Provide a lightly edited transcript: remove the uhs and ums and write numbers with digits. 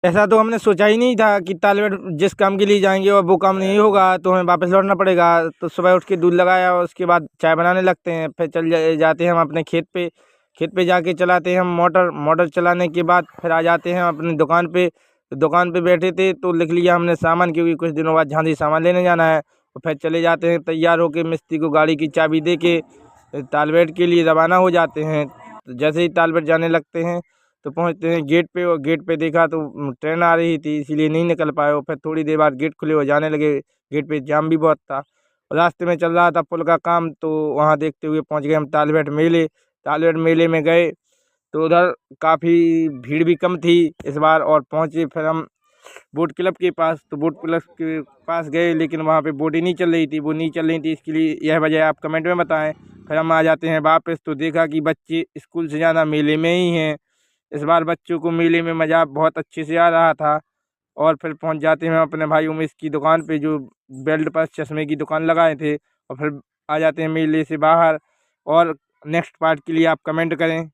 ऐसा तो हमने सोचा ही नहीं था कि तालबेट जिस काम के लिए जाएंगे और वो काम नहीं होगा तो हमें वापस लौटना पड़ेगा। तो सुबह उठ के दूध लगाया और उसके बाद चाय बनाने लगते हैं, फिर जाते हैं हम अपने खेत पे। खेत पे जाके चलाते हैं हम मोटर। मोटर चलाने के बाद फिर आ जाते हैं अपनी दुकान पे। तो दुकान पे बैठे थे तो लिख लिया हमने सामान, क्योंकि कुछ दिनों बाद झांसी सामान लेने जाना है। और फिर चले जाते हैं तैयार होके, मिस्त्री को गाड़ी की चाबी दे के तालबेट के लिए रवाना हो जाते हैं। तो जैसे ही तालबेट जाने लगते हैं तो पहुंचते हैं गेट पे, और गेट पे देखा तो ट्रेन आ रही थी, इसीलिए नहीं निकल पाए। और फिर थोड़ी देर बाद गेट खुले हो जाने लगे। गेट पे जाम भी बहुत था और रास्ते में चल रहा था पुल का काम, तो वहाँ देखते हुए पहुँच गए हम तालबेट मेले। तालबेट मेले में गए तो उधर काफ़ी भीड़ भी कम थी इस बार। और पहुँचे फिर हम बोट क्लब के पास। तो बोट क्लब के पास गए, लेकिन वहाँ पे बोट ही नहीं चल रही थी। वो नहीं चल रही थी, इसके लिए यह वजह आप कमेंट में बताएं। फिर हम आ जाते हैं वापस, तो देखा कि बच्चे स्कूल से ज़्यादा मेले में ही हैं। इस बार बच्चों को मेले में मज़ा बहुत अच्छे से आ रहा था। और फिर पहुंच जाते हैं अपने भाई उमेश की दुकान पे, जो बेल्ट पर चश्मे की दुकान लगाए थे। और फिर आ जाते हैं मेले से बाहर। और नेक्स्ट पार्ट के लिए आप कमेंट करें।